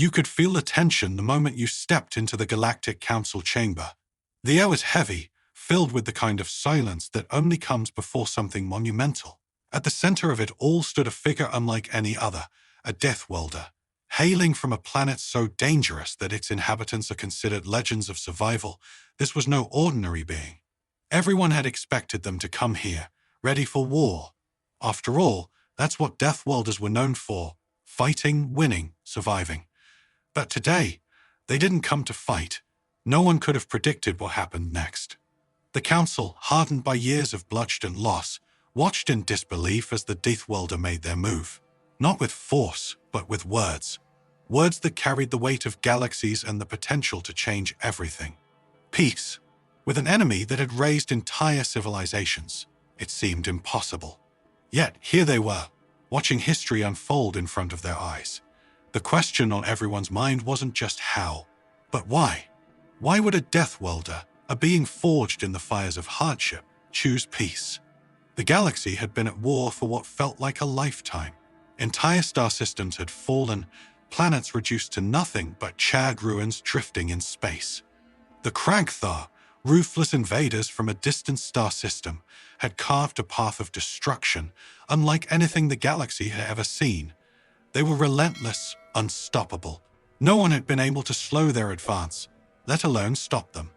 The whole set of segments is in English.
You could feel the tension the moment you stepped into the Galactic Council chamber. The air was heavy, filled with the kind of silence that only comes before something monumental. At the center of it all stood a figure unlike any other, a Deathworlder, hailing from a planet so dangerous that its inhabitants are considered legends of survival. This was no ordinary being. Everyone had expected them to come here, ready for war. After all, that's what Deathworlders were known for: fighting, winning, surviving. But today, they didn't come to fight. No one could have predicted what happened next. The Council, hardened by years of bloodshed and loss, watched in disbelief as the Deathworlder made their move. Not with force, but with words. Words that carried the weight of galaxies and the potential to change everything. Peace. With an enemy that had raised entire civilizations, it seemed impossible. Yet here they were, watching history unfold in front of their eyes. The question on everyone's mind wasn't just how, but why. Why would a Deathworlder, a being forged in the fires of hardship, choose peace? The galaxy had been at war for what felt like a lifetime. Entire star systems had fallen, planets reduced to nothing but charred ruins drifting in space. The Kragthar, ruthless invaders from a distant star system, had carved a path of destruction unlike anything the galaxy had ever seen. They were relentless, unstoppable. No one had been able to slow their advance, let alone stop them.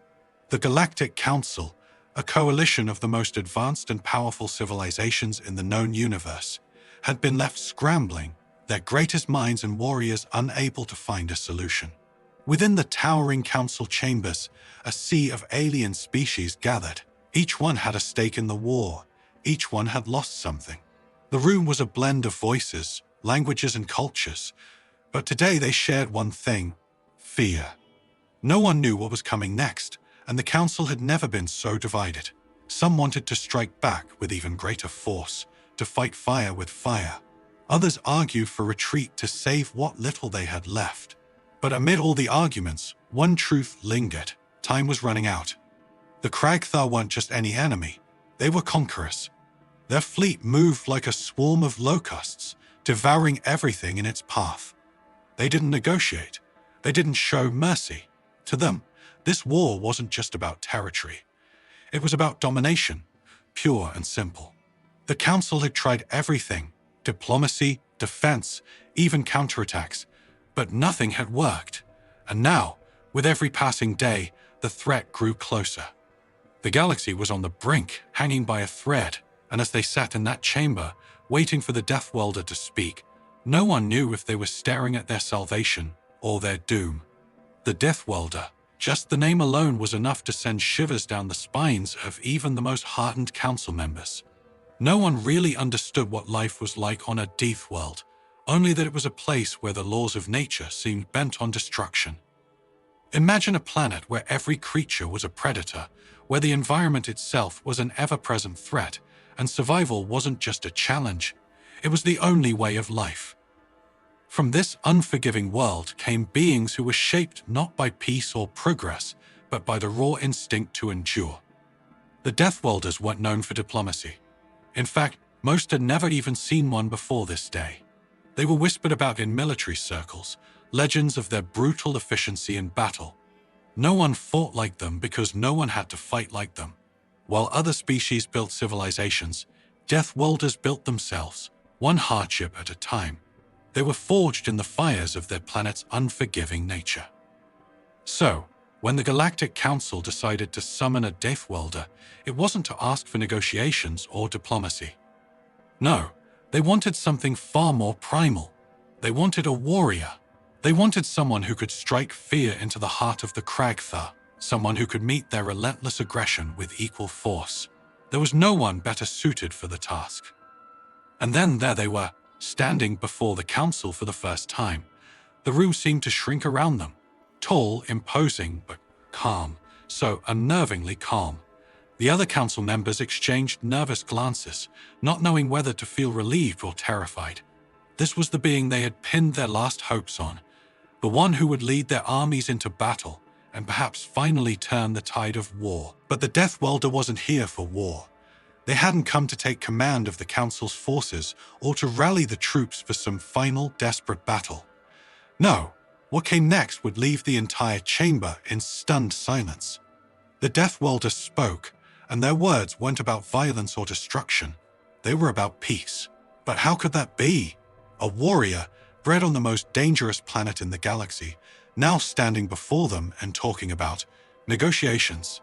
The Galactic Council, a coalition of the most advanced and powerful civilizations in the known universe, had been left scrambling, their greatest minds and warriors unable to find a solution. Within the towering council chambers, a sea of alien species gathered. Each one had a stake in the war. Each one had lost something. The room was a blend of voices, languages, and cultures. But today they shared one thing: fear. No one knew what was coming next, and the council had never been so divided. Some wanted to strike back with even greater force, to fight fire with fire. Others argued for retreat to save what little they had left. But amid all the arguments, one truth lingered: time was running out. The Kragthar weren't just any enemy, they were conquerors. Their fleet moved like a swarm of locusts, devouring everything in its path. They didn't negotiate, they didn't show mercy. To them, this war wasn't just about territory. It was about domination, pure and simple. The Council had tried everything: diplomacy, defense, even counterattacks. But nothing had worked. And now, with every passing day, the threat grew closer. The galaxy was on the brink, hanging by a thread, and as they sat in that chamber, waiting for the Deathworlder to speak, no one knew if they were staring at their salvation or their doom. The Deathworlder, just the name alone was enough to send shivers down the spines of even the most hardened council members. No one really understood what life was like on a Deathworld, only that it was a place where the laws of nature seemed bent on destruction. Imagine a planet where every creature was a predator, where the environment itself was an ever-present threat, and survival wasn't just a challenge, it was the only way of life. From this unforgiving world came beings who were shaped not by peace or progress, but by the raw instinct to endure. The Deathworlders weren't known for diplomacy. In fact, most had never even seen one before this day. They were whispered about in military circles, legends of their brutal efficiency in battle. No one fought like them because no one had to fight like them. While other species built civilizations, Deathworlders built themselves, one hardship at a time. They were forged in the fires of their planet's unforgiving nature. So, when the Galactic Council decided to summon a Deathworlder, it wasn't to ask for negotiations or diplomacy. No, they wanted something far more primal. They wanted a warrior. They wanted someone who could strike fear into the heart of the Kragthar, someone who could meet their relentless aggression with equal force. There was no one better suited for the task. And then there they were, standing before the council for the first time. The room seemed to shrink around them. Tall, imposing, but calm, so unnervingly calm. The other council members exchanged nervous glances, not knowing whether to feel relieved or terrified. This was the being they had pinned their last hopes on, the one who would lead their armies into battle and perhaps finally turn the tide of war. But the Deathworlder wasn't here for war. They hadn't come to take command of the Council's forces or to rally the troops for some final, desperate battle. No, What came next would leave the entire chamber in stunned silence. The Deathworlder spoke, and their words weren't about violence or destruction. They were about peace. But how could that be? A warrior, bred on the most dangerous planet in the galaxy, now standing before them and talking about negotiations.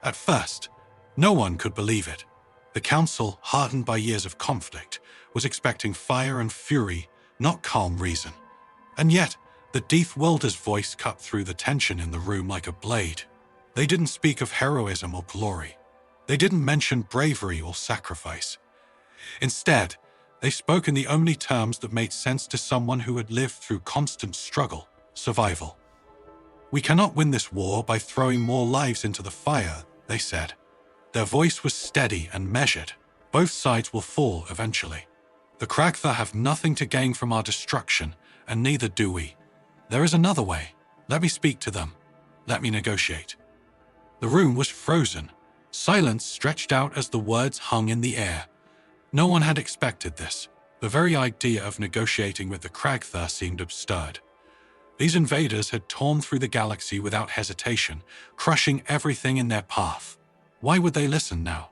At first, no one could believe it. The Council, hardened by years of conflict, was expecting fire and fury, not calm reason. And yet, the Deathworlder's voice cut through the tension in the room like a blade. They didn't speak of heroism or glory. They didn't mention bravery or sacrifice. Instead, they spoke in the only terms that made sense to someone who had lived through constant struggle: survival. "We cannot win this war by throwing more lives into the fire," they said. Their voice was steady and measured. Both sides will fall eventually. The Kragtha have nothing to gain from our destruction, and neither do we. There is another way. Let me speak to them. Let me negotiate. The room was frozen. Silence stretched out as the words hung in the air. No one had expected this. The very idea of negotiating with the Kragtha seemed absurd. These invaders had torn through the galaxy without hesitation, crushing everything in their path. Why would they listen now?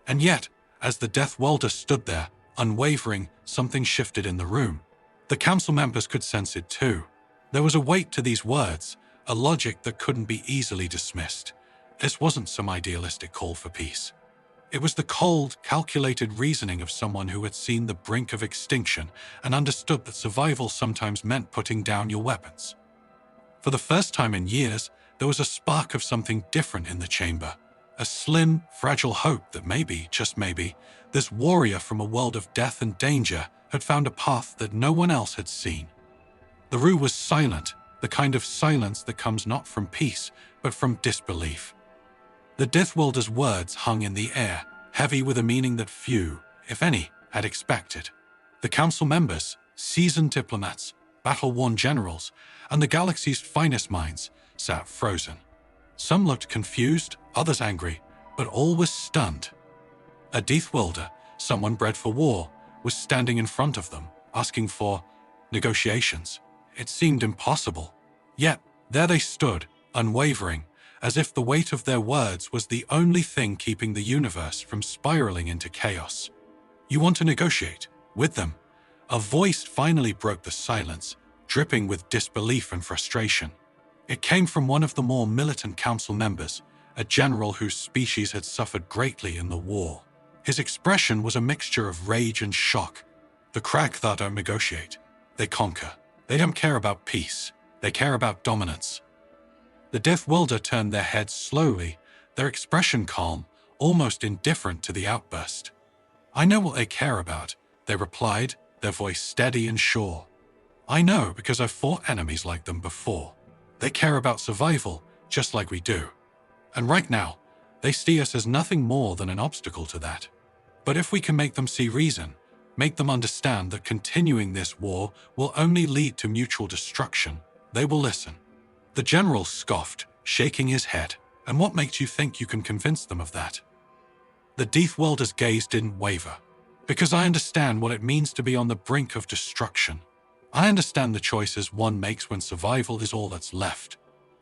And yet, as the Deathworlder stood there, unwavering, something shifted in the room. The council members could sense it too. There was a weight to these words, a logic that couldn't be easily dismissed. This wasn't some idealistic call for peace. It was the cold, calculated reasoning of someone who had seen the brink of extinction and understood that survival sometimes meant putting down your weapons. For the first time in years, there was a spark of something different in the chamber. A slim, fragile hope that maybe, just maybe, this warrior from a world of death and danger had found a path that no one else had seen. The room was silent, the kind of silence that comes not from peace, but from disbelief. The Deathworlder's words hung in the air, heavy with a meaning that few, if any, had expected. The council members, seasoned diplomats, battle-worn generals, and the galaxy's finest minds sat frozen. Some looked confused, others angry, but all was stunned. A Deathworlder, someone bred for war, was standing in front of them, asking for negotiations. It seemed impossible. Yet, there they stood, unwavering, as if the weight of their words was the only thing keeping the universe from spiraling into chaos. "You want to negotiate? With them?" A voice finally broke the silence, dripping with disbelief and frustration. It came from one of the more militant council members, a general whose species had suffered greatly in the war. His expression was a mixture of rage and shock. "The Kragtha don't negotiate. They conquer. They don't care about peace. They care about dominance." The Deathworlder turned their heads slowly, their expression calm, almost indifferent to the outburst. "I know what they care about," they replied, their voice steady and sure. "I know because I've fought enemies like them before. They care about survival, just like we do. And right now, they see us as nothing more than an obstacle to that. But if we can make them see reason, make them understand that continuing this war will only lead to mutual destruction, they will listen." The general scoffed, shaking his head. "And what makes you think you can convince them of that?" The Deathworlder's gaze didn't waver. "Because I understand what it means to be on the brink of destruction. I understand the choices one makes when survival is all that's left."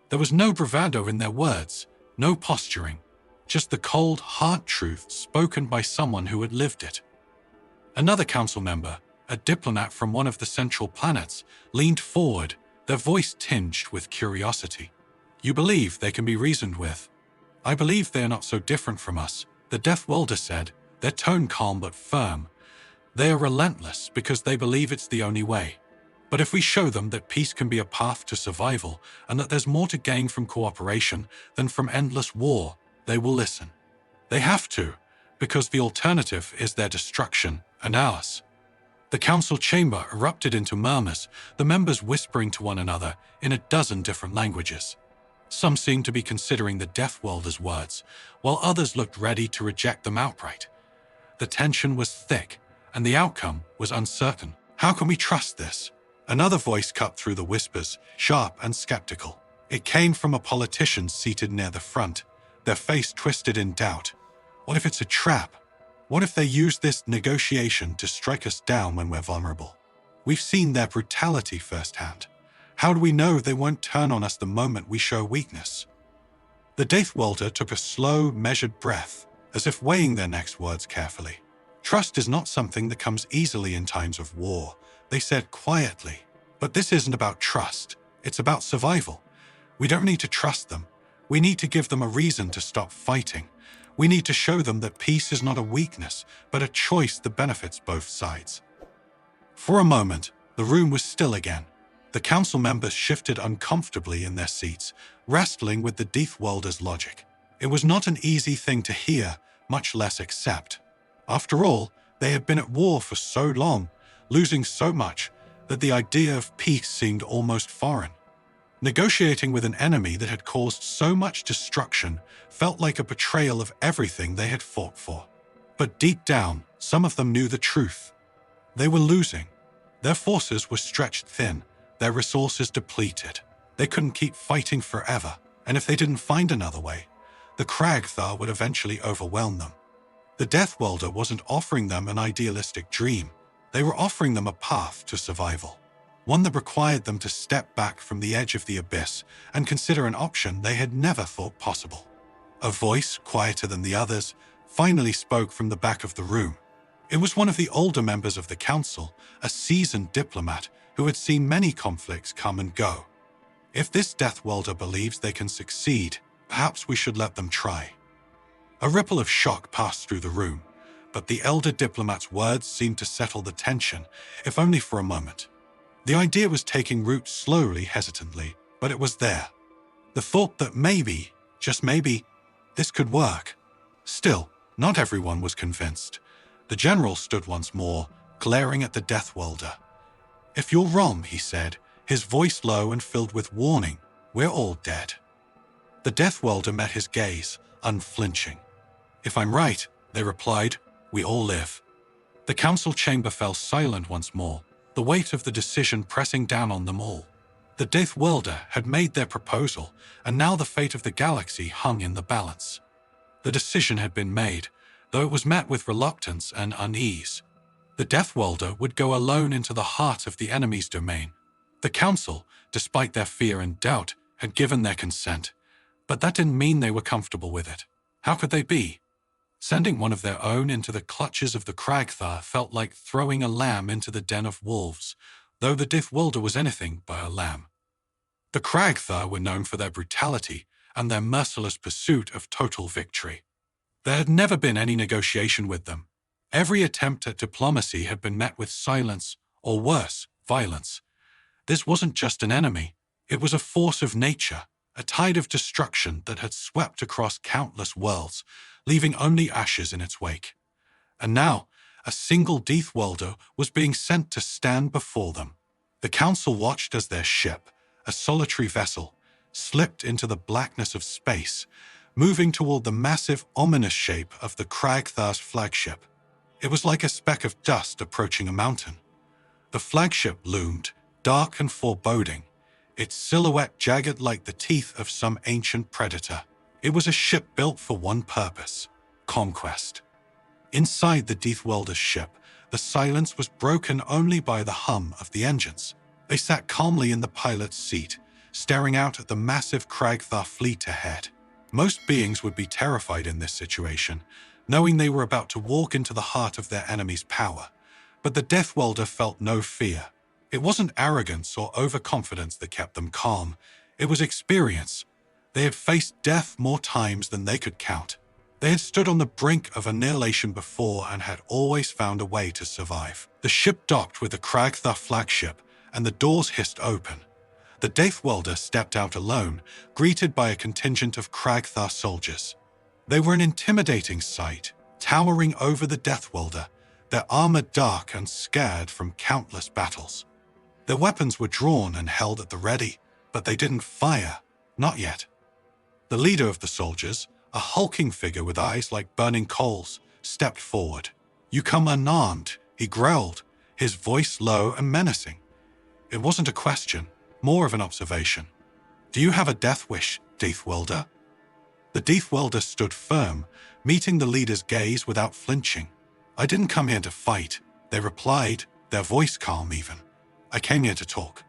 There was no bravado in their words, no posturing, just the cold, hard truth spoken by someone who had lived it. Another council member, a diplomat from one of the central planets, leaned forward, their voice tinged with curiosity. "You believe they can be reasoned with?" "I believe they are not so different from us," the Deathworlder said, their tone calm but firm. "They are relentless because they believe it's the only way. But if we show them that peace can be a path to survival and that there's more to gain from cooperation than from endless war, they will listen. They have to, because the alternative is their destruction and ours." The council chamber erupted into murmurs, the members whispering to one another in a dozen different languages. Some seemed to be considering the Deathworlder's words, while others looked ready to reject them outright. The tension was thick, and the outcome was uncertain. "How can we trust this?" Another voice cut through the whispers, sharp and skeptical. It came from a politician seated near the front, their face twisted in doubt. "What if it's a trap? What if they use this negotiation to strike us down when we're vulnerable? We've seen their brutality firsthand. How do we know they won't turn on us the moment we show weakness? The Deathworlder took a slow, measured breath, as if weighing their next words carefully. Trust is not something that comes easily in times of war, they said quietly. But this isn't about trust, it's about survival. We don't need to trust them. We need to give them a reason to stop fighting. We need to show them that peace is not a weakness, but a choice that benefits both sides. For a moment, the room was still again. The council members shifted uncomfortably in their seats, wrestling with the Deathworlder's logic. It was not an easy thing to hear, much less accept. After all, they had been at war for so long, losing so much, that the idea of peace seemed almost foreign. Negotiating with an enemy that had caused so much destruction felt like a betrayal of everything they had fought for. But deep down, some of them knew the truth. They were losing. Their forces were stretched thin, their resources depleted. They couldn't keep fighting forever, and if they didn't find another way, the Kragthar would eventually overwhelm them. The Deathworlder wasn't offering them an idealistic dream. They were offering them a path to survival, one that required them to step back from the edge of the abyss and consider an option they had never thought possible. A voice, quieter than the others, finally spoke from the back of the room. It was one of the older members of the council, a seasoned diplomat who had seen many conflicts come and go. If this Deathworlder believes they can succeed, perhaps we should let them try. A ripple of shock passed through the room, but the elder diplomat's words seemed to settle the tension, if only for a moment. The idea was taking root slowly, hesitantly, but it was there. The thought that maybe, just maybe, this could work. Still, not everyone was convinced. The general stood once more, glaring at the Deathworlder. "If you're wrong," he said, his voice low and filled with warning, "we're all dead." The Deathworlder met his gaze, unflinching. "If I'm right," they replied, "we all live." The council chamber fell silent once more, the weight of the decision pressing down on them all. The Deathworlder had made their proposal, and now the fate of the galaxy hung in the balance. The decision had been made, though it was met with reluctance and unease. The Deathworlder would go alone into the heart of the enemy's domain. The council, despite their fear and doubt, had given their consent, but that didn't mean they were comfortable with it. How could they be? Sending one of their own into the clutches of the Kragthar felt like throwing a lamb into the den of wolves, though the Deathworlder was anything but a lamb. The Kragthar were known for their brutality and their merciless pursuit of total victory. There had never been any negotiation with them. Every attempt at diplomacy had been met with silence, or worse, violence. This wasn't just an enemy. It was a force of nature, a tide of destruction that had swept across countless worlds, leaving only ashes in its wake. And now, a single Deathworlder was being sent to stand before them. The council watched as their ship, a solitary vessel, slipped into the blackness of space, moving toward the massive, ominous shape of the Kragthar's flagship. It was like a speck of dust approaching a mountain. The flagship loomed, dark and foreboding, its silhouette jagged like the teeth of some ancient predator. It was a ship built for one purpose: conquest. Inside the Deathworlder's ship, the silence was broken only by the hum of the engines. They sat calmly in the pilot's seat, staring out at the massive Kragthar fleet ahead. Most beings would be terrified in this situation, knowing they were about to walk into the heart of their enemy's power. But the Deathworlder felt no fear. It wasn't arrogance or overconfidence that kept them calm. It was experience. They had faced death more times than they could count. They had stood on the brink of annihilation before and had always found a way to survive. The ship docked with the Kragthar flagship, and the doors hissed open. The Deathworlder stepped out alone, greeted by a contingent of Kragthar soldiers. They were an intimidating sight, towering over the Deathworlder, their armor dark and scarred from countless battles. Their weapons were drawn and held at the ready, but they didn't fire, not yet. The leader of the soldiers, a hulking figure with eyes like burning coals, stepped forward. "You come unarmed," he growled, his voice low and menacing. It wasn't a question, more of an observation. "Do you have a death wish, Deathworlder?" The Deathworlder stood firm, meeting the leader's gaze without flinching. "I didn't come here to fight," they replied, their voice calm even. "I came here to talk."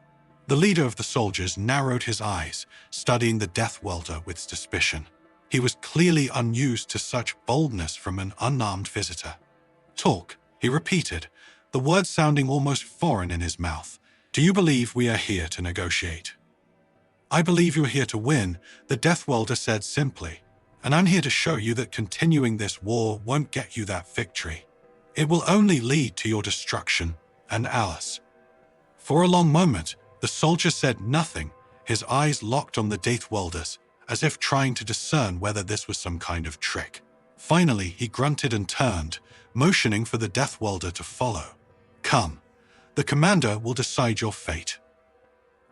The leader of the soldiers narrowed his eyes, studying the Deathworlder with suspicion. He was clearly unused to such boldness from an unarmed visitor. "Talk," he repeated, the words sounding almost foreign in his mouth. "Do you believe we are here to negotiate?" "I believe you're here to win," the Deathworlder said simply. "And I'm here to show you that continuing this war won't get you that victory. It will only lead to your destruction and Alice." For a long moment, the soldier said nothing, his eyes locked on the Deathworlder's, as if trying to discern whether this was some kind of trick. Finally, he grunted and turned, motioning for the Deathworlder to follow. "Come. The commander will decide your fate."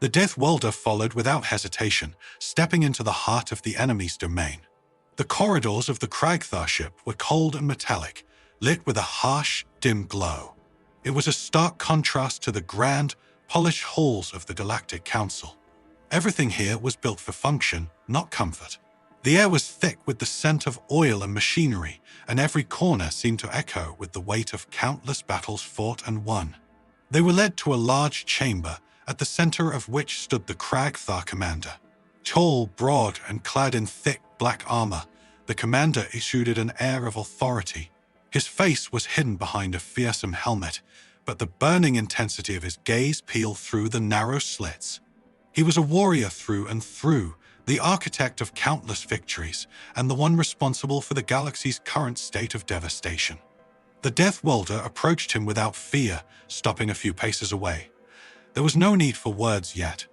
The Deathworlder followed without hesitation, stepping into the heart of the enemy's domain. The corridors of the Kragthar ship were cold and metallic, lit with a harsh, dim glow. It was a stark contrast to the grand, polished halls of the Galactic Council. Everything here was built for function, not comfort. The air was thick with the scent of oil and machinery, and every corner seemed to echo with the weight of countless battles fought and won. They were led to a large chamber, at the center of which stood the Kragthar commander. Tall, broad, and clad in thick black armor, the commander exuded an air of authority. His face was hidden behind a fearsome helmet, but the burning intensity of his gaze peeled through the narrow slits. He was a warrior through and through, the architect of countless victories, and the one responsible for the galaxy's current state of devastation. The Deathworlder approached him without fear, stopping a few paces away. There was no need for words yet.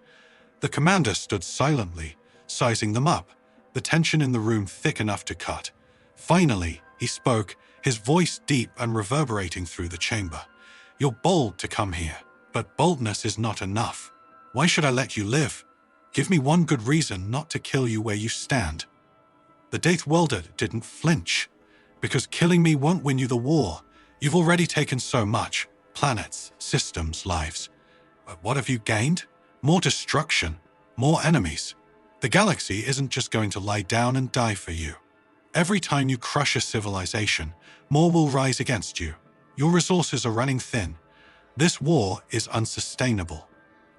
The commander stood silently, sizing them up, the tension in the room thick enough to cut. Finally, he spoke, his voice deep and reverberating through the chamber. "You're bold to come here, but boldness is not enough. Why should I let you live? Give me one good reason not to kill you where you stand." The Deathworlder didn't flinch. "Because killing me won't win you the war. You've already taken so much. Planets, systems, lives. But what have you gained? More destruction, more enemies. The galaxy isn't just going to lie down and die for you. Every time you crush a civilization, more will rise against you. Your resources are running thin. This war is unsustainable."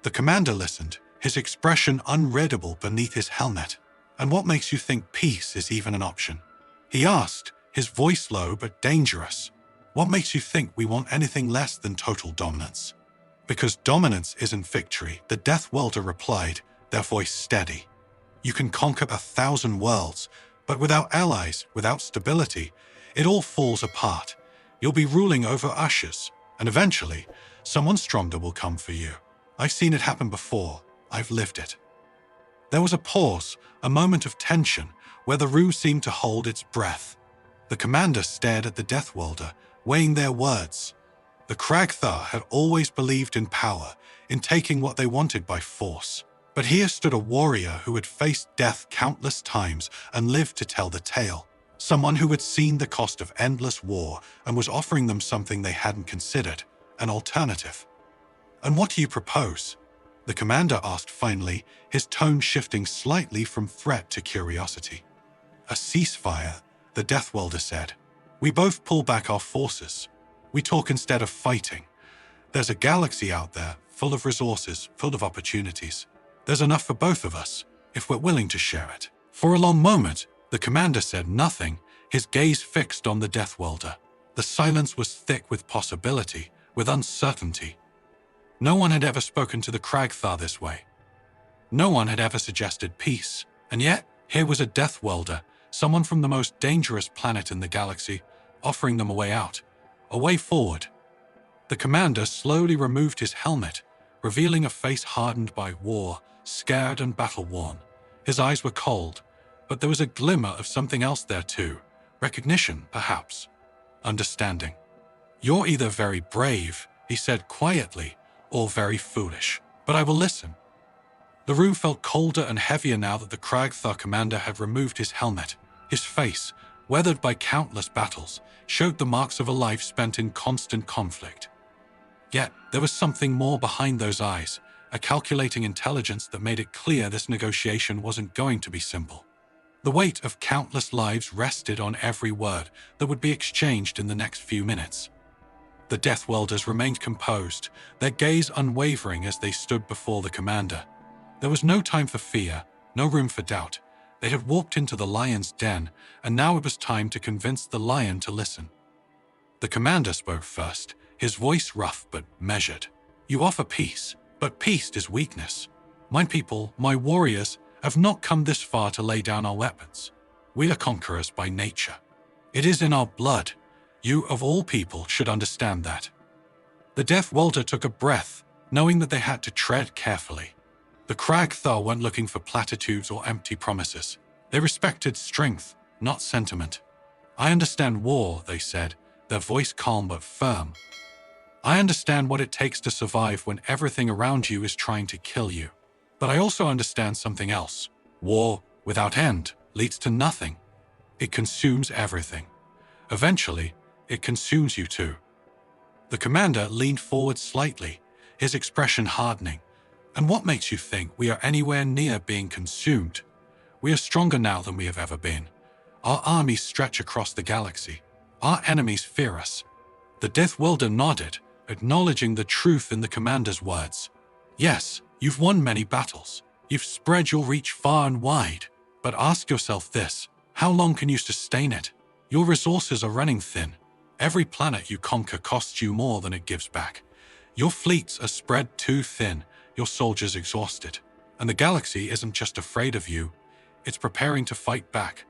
The commander listened, his expression unreadable beneath his helmet. "And what makes you think peace is even an option?" he asked, his voice low but dangerous. "What makes you think we want anything less than total dominance?" "Because dominance isn't victory," the Deathworlder replied, their voice steady. "You can conquer 1,000 worlds, but without allies, without stability, it all falls apart. You'll be ruling over ushers, and eventually, someone stronger will come for you. I've seen it happen before. I've lived it." There was a pause, a moment of tension, where the room seemed to hold its breath. The commander stared at the Deathworlder, weighing their words. The Kragthar had always believed in power, in taking what they wanted by force. But here stood a warrior who had faced death countless times and lived to tell the tale. Someone who had seen the cost of endless war and was offering them something they hadn't considered, an alternative. "And what do you propose?" the commander asked finally, his tone shifting slightly from threat to curiosity. "A ceasefire," the Deathworlder said. "We both pull back our forces. We talk instead of fighting. There's a galaxy out there, full of resources, full of opportunities. There's enough for both of us, if we're willing to share it." For a long moment, the commander said nothing, his gaze fixed on the Deathworlder. The silence was thick with possibility, with uncertainty. No one had ever spoken to the Kragthar this way. No one had ever suggested peace. And yet, here was a Deathworlder, someone from the most dangerous planet in the galaxy, offering them a way out, a way forward. The commander slowly removed his helmet, revealing a face hardened by war, scared and battle-worn. His eyes were cold, but there was a glimmer of something else there too. Recognition, perhaps. Understanding. "You're either very brave," he said quietly, "or very foolish. But I will listen." The room felt colder and heavier now that the Kragthar commander had removed his helmet. His face, weathered by countless battles, showed the marks of a life spent in constant conflict. Yet, there was something more behind those eyes, a calculating intelligence that made it clear this negotiation wasn't going to be simple. The weight of countless lives rested on every word that would be exchanged in the next few minutes. The Deathwelders remained composed, their gaze unwavering as they stood before the commander. There was no time for fear, no room for doubt. They had walked into the lion's den, and now it was time to convince the lion to listen. The commander spoke first, his voice rough but measured. "You offer peace, but peace is weakness. My people, my warriors, have not come this far to lay down our weapons. We are conquerors by nature. It is in our blood. You, of all people, should understand that." The Deathwelder took a breath, knowing that they had to tread carefully. The Kragthar weren't looking for platitudes or empty promises. They respected strength, not sentiment. "I understand war," they said, their voice calm but firm. "I understand what it takes to survive when everything around you is trying to kill you. But I also understand something else. War, without end, leads to nothing. It consumes everything. Eventually, it consumes you too." The commander leaned forward slightly, his expression hardening. "And what makes you think we are anywhere near being consumed? We are stronger now than we have ever been. Our armies stretch across the galaxy. Our enemies fear us." The Deathwelder nodded, acknowledging the truth in the commander's words. "Yes, you've won many battles. You've spread your reach far and wide. But ask yourself this: how long can you sustain it? Your resources are running thin. Every planet you conquer costs you more than it gives back. Your fleets are spread too thin, your soldiers exhausted. And the galaxy isn't just afraid of you, it's preparing to fight back,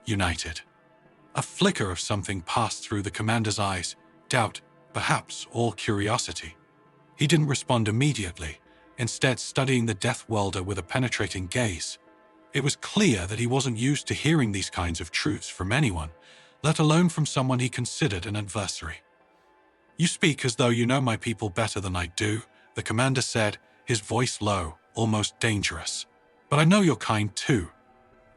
united." A flicker of something passed through the commander's eyes, doubt, perhaps, or curiosity. He didn't respond immediately, instead studying the Deathwelder with a penetrating gaze. It was clear that he wasn't used to hearing these kinds of truths from anyone, let alone from someone he considered an adversary. "You speak as though you know my people better than I do," the commander said, his voice low, almost dangerous. "But I know your kind too.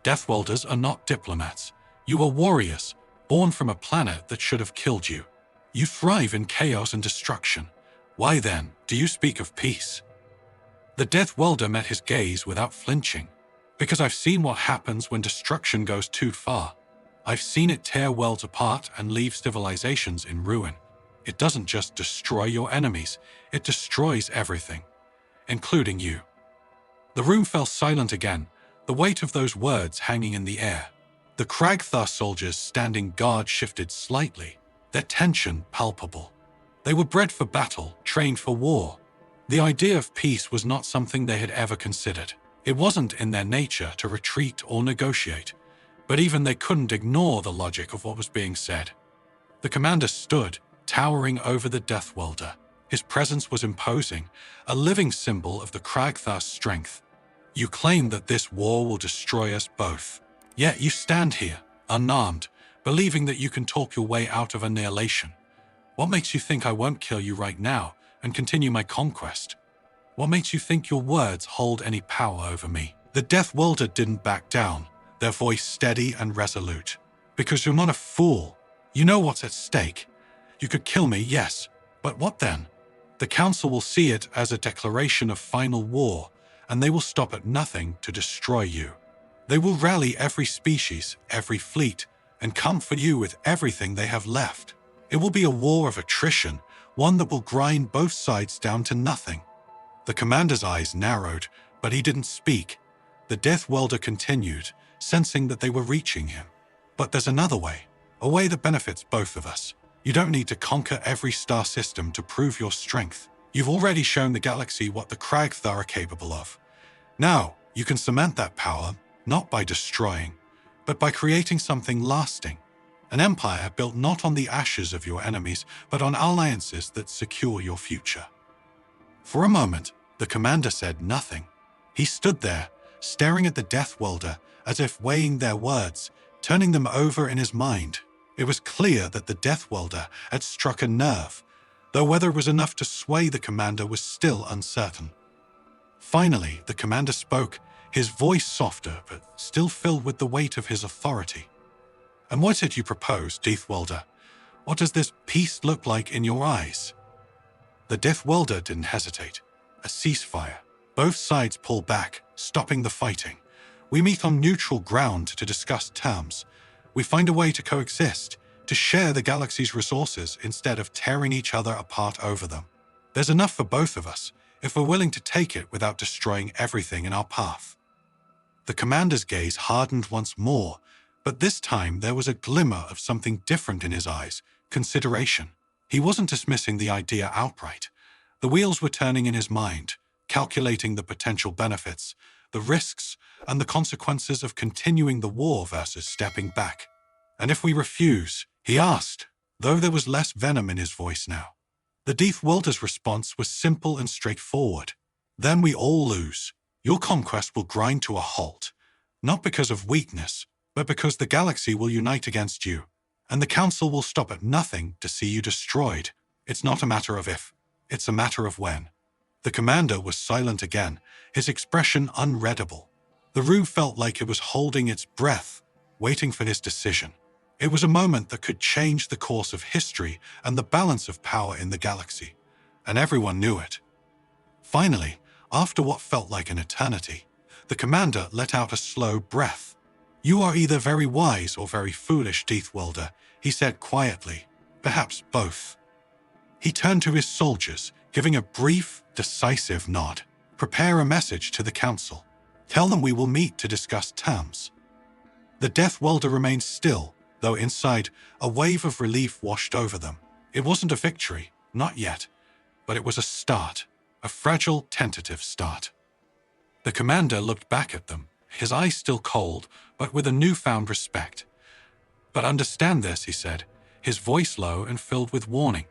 Deathwelders are not diplomats. You are warriors, born from a planet that should have killed you. You thrive in chaos and destruction. Why then do you speak of peace?" The Deathwelder met his gaze without flinching. "Because I've seen what happens when destruction goes too far. I've seen it tear worlds apart and leave civilizations in ruin. It doesn't just destroy your enemies, it destroys everything, including you." The room fell silent again, the weight of those words hanging in the air. The Kragthar soldiers standing guard shifted slightly, their tension palpable. They were bred for battle, trained for war. The idea of peace was not something they had ever considered. It wasn't in their nature to retreat or negotiate, but even they couldn't ignore the logic of what was being said. The commander stood, towering over the Deathwelder. His presence was imposing, a living symbol of the Kragthar's strength. "You claim that this war will destroy us both. Yet you stand here, unarmed, believing that you can talk your way out of annihilation. What makes you think I won't kill you right now and continue my conquest? What makes you think your words hold any power over me?" The Deathwelder didn't back down, their voice steady and resolute. "Because you're not a fool. You know what's at stake. You could kill me, yes, but what then? The Council will see it as a declaration of final war, and they will stop at nothing to destroy you. They will rally every species, every fleet, and come for you with everything they have left. It will be a war of attrition, one that will grind both sides down to nothing." The commander's eyes narrowed, but he didn't speak. The Deathwelder continued, sensing that they were reaching him. "But there's another way, a way that benefits both of us. You don't need to conquer every star system to prove your strength. You've already shown the galaxy what the Kragthar are capable of. Now, you can cement that power, not by destroying, but by creating something lasting. An empire built not on the ashes of your enemies, but on alliances that secure your future." For a moment, the commander said nothing. He stood there, staring at the Deathwelder as if weighing their words, turning them over in his mind. It was clear that the Deathwelder had struck a nerve, though whether it was enough to sway the commander was still uncertain. Finally, the commander spoke, his voice softer but still filled with the weight of his authority. "And what did you propose, Deathwelder? What does this peace look like in your eyes?" The Deathwelder didn't hesitate. "A ceasefire. Both sides pull back, stopping the fighting. We meet on neutral ground to discuss terms. We find a way to coexist, to share the galaxy's resources instead of tearing each other apart over them. There's enough for both of us if we're willing to take it without destroying everything in our path. The commander's gaze hardened once more, but this time there was a glimmer of something different in his eyes, consideration. He wasn't dismissing the idea outright. The wheels were turning in his mind, calculating the potential benefits, the risks, and the consequences of continuing the war versus stepping back. "And if we refuse?" he asked, though there was less venom in his voice now. The Deathworlder's response was simple and straightforward. "Then we all lose. Your conquest will grind to a halt, not because of weakness, but because the galaxy will unite against you, and the Council will stop at nothing to see you destroyed. It's not a matter of if, it's a matter of when." The commander was silent again, his expression unreadable. The room felt like it was holding its breath, waiting for his decision. It was a moment that could change the course of history and the balance of power in the galaxy, and everyone knew it. Finally, after what felt like an eternity, the commander let out a slow breath. "You are either very wise or very foolish, Deathworlder," he said quietly. "Perhaps both." He turned to his soldiers, giving a brief, decisive nod. "Prepare a message to the Council. Tell them we will meet to discuss terms." The Deathworlder remained still, though inside, a wave of relief washed over them. It wasn't a victory, not yet, but it was a start, a fragile, tentative start. The commander looked back at them, his eyes still cold, but with a newfound respect. "But understand this," he said, his voice low and filled with warning.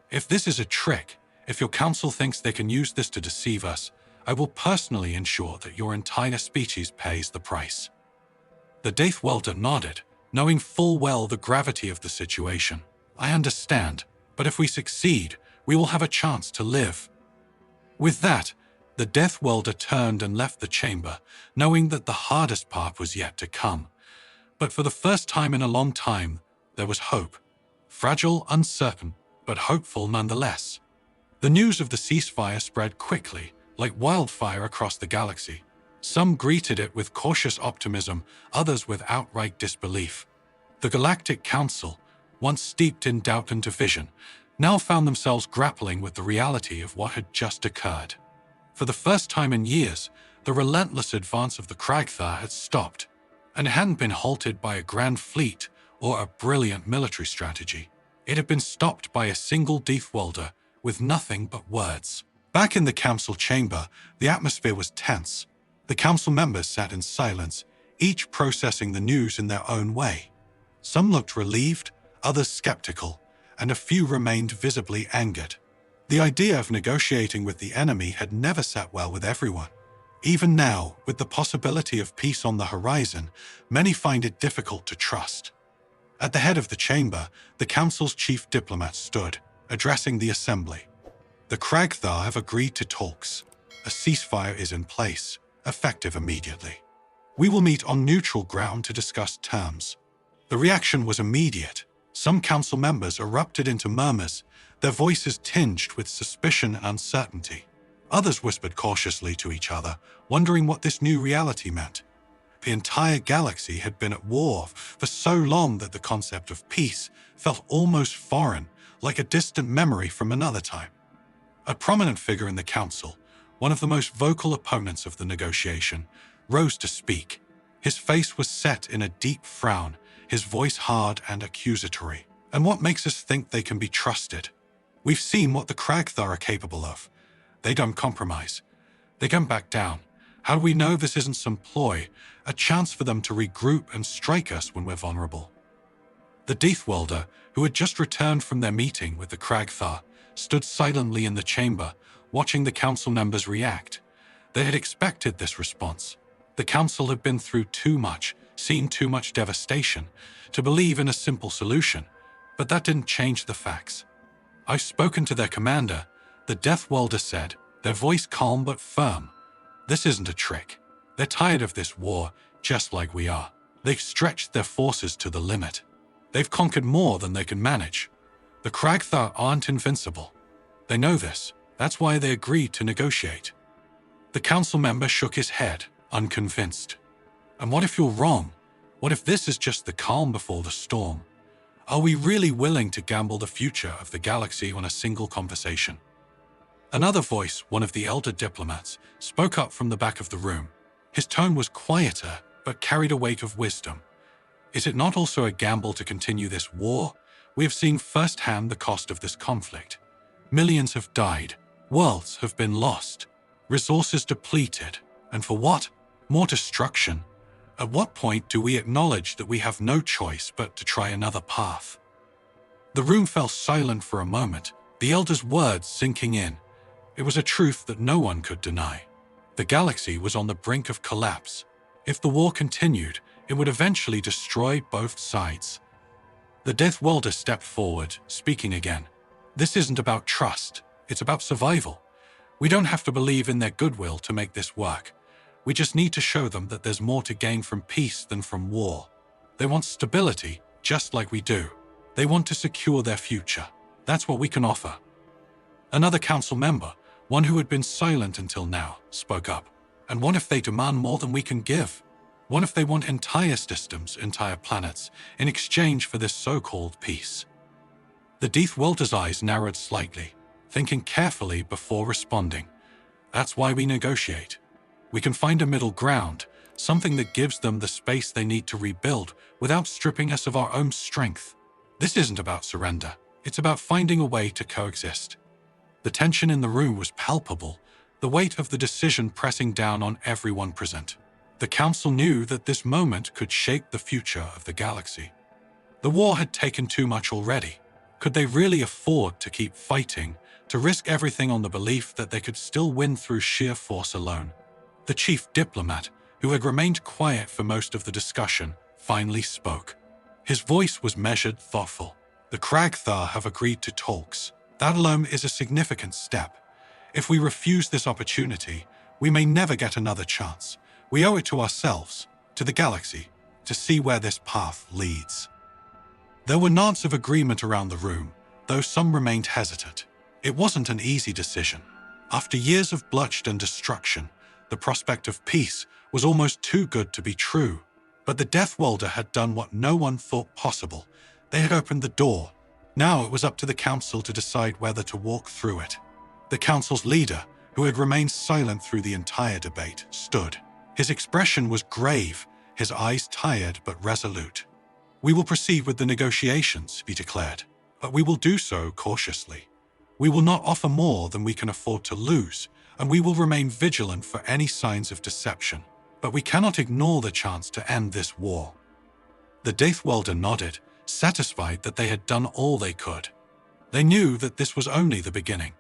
"If this is a trick, if your council thinks they can use this to deceive us, I will personally ensure that your entire species pays the price." The Deathworlder nodded, knowing full well the gravity of the situation. "I understand, but if we succeed, we will have a chance to live." With that, the Deathworlder turned and left the chamber, knowing that the hardest part was yet to come. But for the first time in a long time, there was hope. Fragile, uncertain, but hopeful nonetheless. The news of the ceasefire spread quickly, like wildfire across the galaxy. Some greeted it with cautious optimism, others with outright disbelief. The Galactic Council, once steeped in doubt and division, now found themselves grappling with the reality of what had just occurred. For the first time in years, the relentless advance of the Kragthar had stopped, and it hadn't been halted by a grand fleet or a brilliant military strategy. It had been stopped by a single Deathworlder with nothing but words. Back in the council chamber, the atmosphere was tense. The council members sat in silence, each processing the news in their own way. Some looked relieved, others skeptical, and a few remained visibly angered. The idea of negotiating with the enemy had never sat well with everyone. Even now, with the possibility of peace on the horizon, many find it difficult to trust. At the head of the chamber, the council's chief diplomat stood, addressing the assembly. "The Kragthar have agreed to talks. A ceasefire is in place, effective immediately. We will meet on neutral ground to discuss terms." The reaction was immediate. Some council members erupted into murmurs, their voices tinged with suspicion and uncertainty. Others whispered cautiously to each other, wondering what this new reality meant. The entire galaxy had been at war for so long that the concept of peace felt almost foreign, like a distant memory from another time. A prominent figure in the council, one of the most vocal opponents of the negotiation, rose to speak. His face was set in a deep frown, his voice hard and accusatory. "And what makes us think they can be trusted? We've seen what the Kragthar are capable of. They don't compromise. They don't back down. How do we know this isn't some ploy, a chance for them to regroup and strike us when we're vulnerable?" The Deathworlder, who had just returned from their meeting with the Kragthar, stood silently in the chamber, watching the council members react. They had expected this response. The council had been through too much, seen too much devastation, to believe in a simple solution, but that didn't change the facts. "I've spoken to their commander," the Deathworlder said, their voice calm but firm. "This isn't a trick. They're tired of this war, just like we are. They've stretched their forces to the limit. They've conquered more than they can manage. The Kragthar aren't invincible. They know this. That's why they agreed to negotiate." The council member shook his head, unconvinced. "And what if you're wrong? What if this is just the calm before the storm? Are we really willing to gamble the future of the galaxy on a single conversation? Another voice, one of the elder diplomats, spoke up from the back of the room. His tone was quieter, but carried a weight of wisdom. Is it not also a gamble to continue this war? We have seen firsthand the cost of this conflict. Millions have died, worlds have been lost, resources depleted, and for what? More destruction. At what point do we acknowledge that we have no choice but to try another path? The room fell silent for a moment, the elder's words sinking in. It was a truth that no one could deny. The galaxy was on the brink of collapse. If the war continued, it would eventually destroy both sides. The Deathworlder stepped forward, speaking again. This isn't about trust, it's about survival. We don't have to believe in their goodwill to make this work. We just need to show them that there's more to gain from peace than from war. They want stability, just like we do. They want to secure their future. That's what we can offer. Another council member, one who had been silent until now, spoke up. And what if they demand more than we can give? What if they want entire systems, entire planets, in exchange for this so-called peace? The Deathworlder's eyes narrowed slightly, thinking carefully before responding. That's why we negotiate. We can find a middle ground, something that gives them the space they need to rebuild without stripping us of our own strength. This isn't about surrender. It's about finding a way to coexist. The tension in the room was palpable, the weight of the decision pressing down on everyone present. The Council knew that this moment could shape the future of the galaxy. The war had taken too much already. Could they really afford to keep fighting, to risk everything on the belief that they could still win through sheer force alone? The chief diplomat, who had remained quiet for most of the discussion, finally spoke. His voice was measured, thoughtful. The Kragthar have agreed to talks. That alone is a significant step. If we refuse this opportunity, we may never get another chance. We owe it to ourselves, to the galaxy, to see where this path leads. There were nods of agreement around the room, though some remained hesitant. It wasn't an easy decision. After years of bloodshed and destruction, the prospect of peace was almost too good to be true. But the Deathworlder had done what no one thought possible. They had opened the door. Now it was up to the Council to decide whether to walk through it. The Council's leader, who had remained silent through the entire debate, stood. His expression was grave, his eyes tired but resolute. We will proceed with the negotiations, he declared, but we will do so cautiously. We will not offer more than we can afford to lose, and we will remain vigilant for any signs of deception. But we cannot ignore the chance to end this war. The Deathworlder nodded, satisfied that they had done all they could. They knew that this was only the beginning.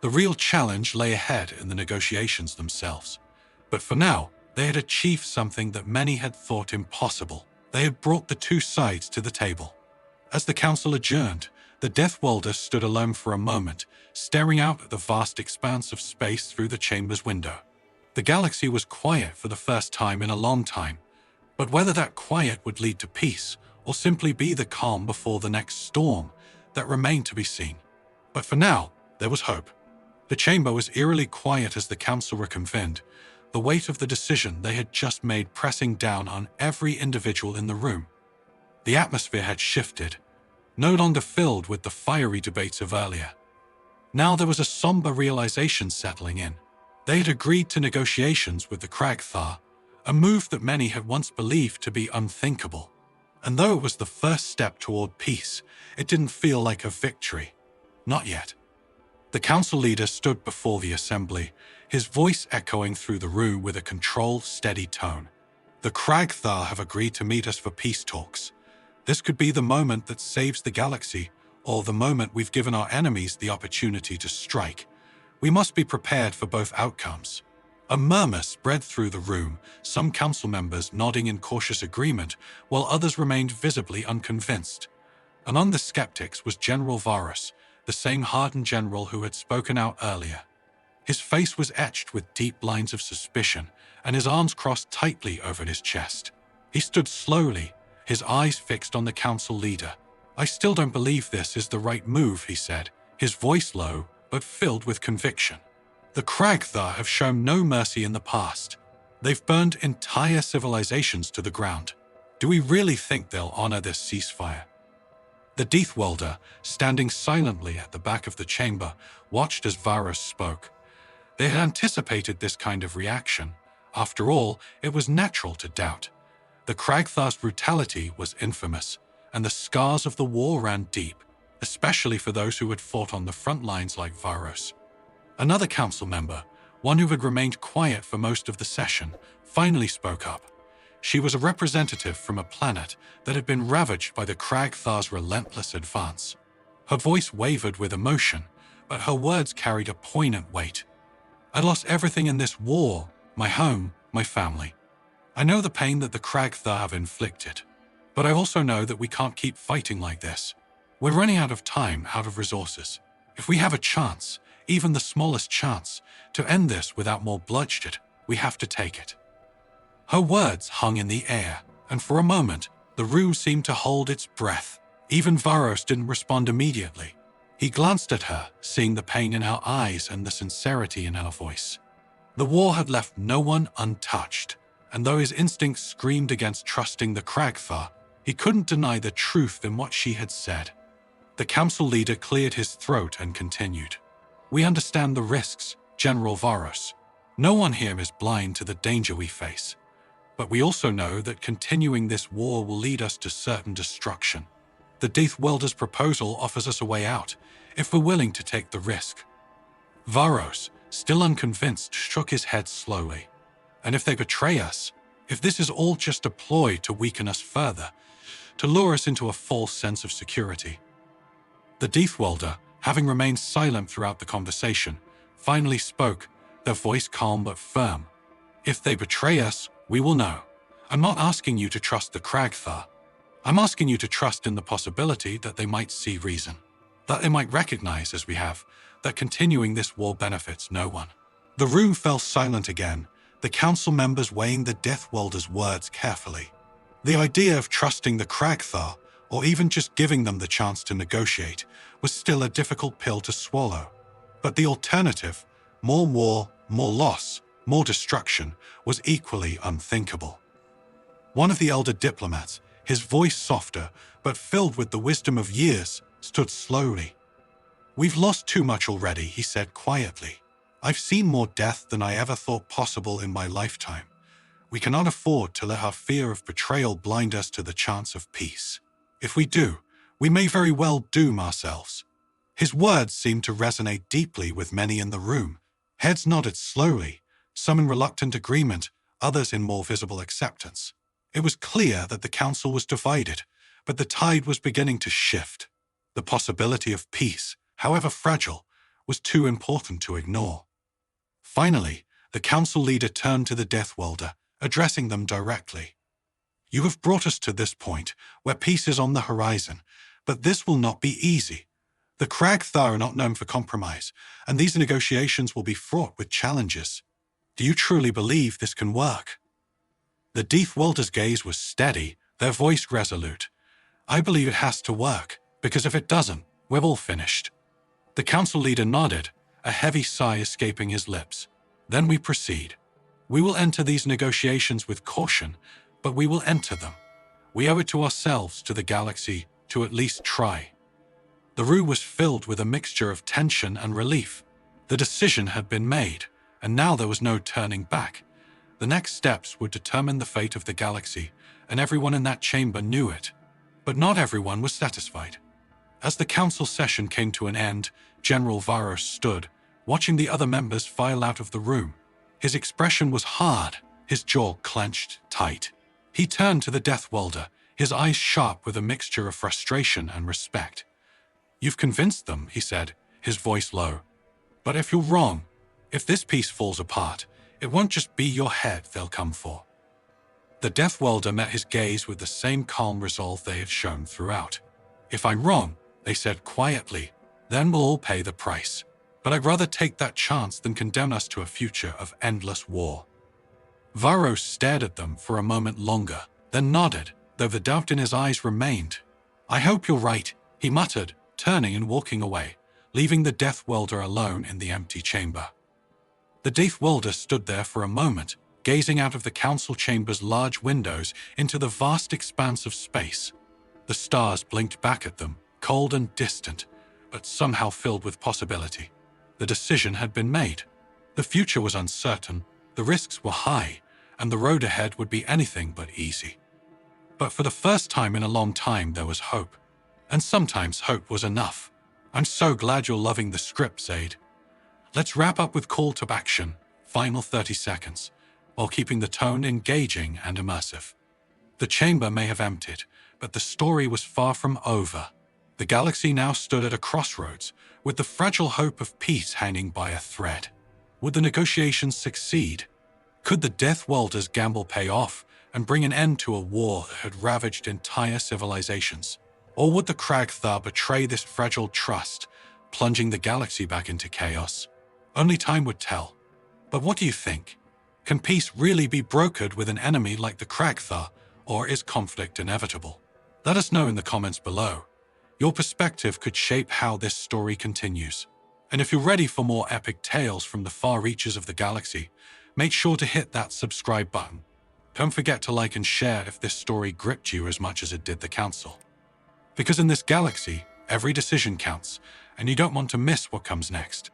The real challenge lay ahead in the negotiations themselves. But for now, they had achieved something that many had thought impossible. They had brought the two sides to the table. As the Council adjourned, the Deathworlder stood alone for a moment, staring out at the vast expanse of space through the chamber's window. The galaxy was quiet for the first time in a long time, but whether that quiet would lead to peace or simply be the calm before the next storm, that remained to be seen. But for now, there was hope. The chamber was eerily quiet as the Council reconvened, the weight of the decision they had just made pressing down on every individual in the room. The atmosphere had shifted, no longer filled with the fiery debates of earlier. Now there was a somber realization settling in. They had agreed to negotiations with the Kragthar, a move that many had once believed to be unthinkable. And though it was the first step toward peace, it didn't feel like a victory. Not yet. The Council leader stood before the assembly, his voice echoing through the room with a controlled, steady tone. The Kragthar have agreed to meet us for peace talks. This could be the moment that saves the galaxy, or the moment we've given our enemies the opportunity to strike. We must be prepared for both outcomes. A murmur spread through the room, some council members nodding in cautious agreement, while others remained visibly unconvinced. Among the skeptics was General Varus, the same hardened general who had spoken out earlier. His face was etched with deep lines of suspicion, and his arms crossed tightly over his chest. He stood slowly, his eyes fixed on the council leader. "I still don't believe this is the right move," he said, his voice low, but filled with conviction. The Kragthar have shown no mercy in the past. They've burned entire civilizations to the ground. Do we really think they'll honor this ceasefire? The Deathworlder, standing silently at the back of the chamber, watched as Varos spoke. They had anticipated this kind of reaction. After all, it was natural to doubt. The Kragthar's brutality was infamous, and the scars of the war ran deep, especially for those who had fought on the front lines like Varos. Another council member, one who had remained quiet for most of the session, finally spoke up. She was a representative from a planet that had been ravaged by the Kragthar's relentless advance. Her voice wavered with emotion, but her words carried a poignant weight. "I lost everything in this war, my home, my family. I know the pain that the Kragthar have inflicted, but I also know that we can't keep fighting like this. We're running out of time, out of resources. If we have a chance, even the smallest chance, to end this without more bloodshed, we have to take it." Her words hung in the air, and for a moment, the room seemed to hold its breath. Even Varos didn't respond immediately. He glanced at her, seeing the pain in her eyes and the sincerity in her voice. The war had left no one untouched, and though his instincts screamed against trusting the Kragthar, he couldn't deny the truth in what she had said. The council leader cleared his throat and continued. "We understand the risks, General Varos. No one here is blind to the danger we face. But we also know that continuing this war will lead us to certain destruction. The Deathworlder's proposal offers us a way out, if we're willing to take the risk." Varos, still unconvinced, shook his head slowly. "And if they betray us, if this is all just a ploy to weaken us further, to lure us into a false sense of security?" The Deathworlder, having remained silent throughout the conversation, finally spoke, their voice calm but firm. "If they betray us, we will know. I'm not asking you to trust the Kragthar. I'm asking you to trust in the possibility that they might see reason, that they might recognize, as we have, that continuing this war benefits no one." The room fell silent again, the council members weighing the Deathworlder's words carefully. The idea of trusting the Kragthar, or even just giving them the chance to negotiate, was still a difficult pill to swallow. But the alternative, more war, more loss, more destruction, was equally unthinkable. One of the elder diplomats, his voice softer but filled with the wisdom of years, stood slowly. "We've lost too much already," he said quietly. "I've seen more death than I ever thought possible in my lifetime. We cannot afford to let our fear of betrayal blind us to the chance of peace. If we do, we may very well doom ourselves." His words seemed to resonate deeply with many in the room. Heads nodded slowly, some in reluctant agreement, others in more visible acceptance. It was clear that the council was divided, but the tide was beginning to shift. The possibility of peace, however fragile, was too important to ignore. Finally, the council leader turned to the Deathworlder, addressing them directly. "You have brought us to this point, where peace is on the horizon, but this will not be easy. The Kragthar are not known for compromise, and these negotiations will be fraught with challenges. Do you truly believe this can work?" The Deathworlder's gaze was steady, their voice resolute. "I believe it has to work, because if it doesn't, we're all finished." The council leader nodded, a heavy sigh escaping his lips. "Then we proceed. We will enter these negotiations with caution, but we will enter them. We owe it to ourselves, to the galaxy, to at least try." The room was filled with a mixture of tension and relief. The decision had been made, and now there was no turning back. The next steps would determine the fate of the galaxy, and everyone in that chamber knew it. But not everyone was satisfied. As the council session came to an end, General Varos stood, watching the other members file out of the room. His expression was hard, his jaw clenched tight. He turned to the Deathworlder, his eyes sharp with a mixture of frustration and respect. "You've convinced them," he said, his voice low. "But if you're wrong, if this piece falls apart, it won't just be your head they'll come for." The Deathworlder met his gaze with the same calm resolve they had shown throughout. "If I'm wrong," they said quietly, "then we'll all pay the price. But I'd rather take that chance than condemn us to a future of endless war." Varos stared at them for a moment longer, then nodded, though the doubt in his eyes remained. "I hope you're right," he muttered, turning and walking away, leaving the Deathworlder alone in the empty chamber. The Deathworlder stood there for a moment, gazing out of the council chamber's large windows into the vast expanse of space. The stars blinked back at them, cold and distant, but somehow filled with possibility. The decision had been made. The future was uncertain, the risks were high, and the road ahead would be anything but easy. But for the first time in a long time, there was hope. And sometimes hope was enough. I'm so glad you're loving the script, Zaid. Let's wrap up with call to action, final 30 seconds, while keeping the tone engaging and immersive. The chamber may have emptied, but the story was far from over. The galaxy now stood at a crossroads, with the fragile hope of peace hanging by a thread. Would the negotiations succeed? Could the Deathworlders' gamble pay off and bring an end to a war that had ravaged entire civilizations? Or would the Kragthar betray this fragile trust, plunging the galaxy back into chaos? Only time would tell. But what do you think? Can peace really be brokered with an enemy like the Kragthar, or is conflict inevitable? Let us know in the comments below. Your perspective could shape how this story continues. And if you're ready for more epic tales from the far reaches of the galaxy, make sure to hit that subscribe button. Don't forget to like and share if this story gripped you as much as it did the Council. Because in this galaxy, every decision counts, and you don't want to miss what comes next.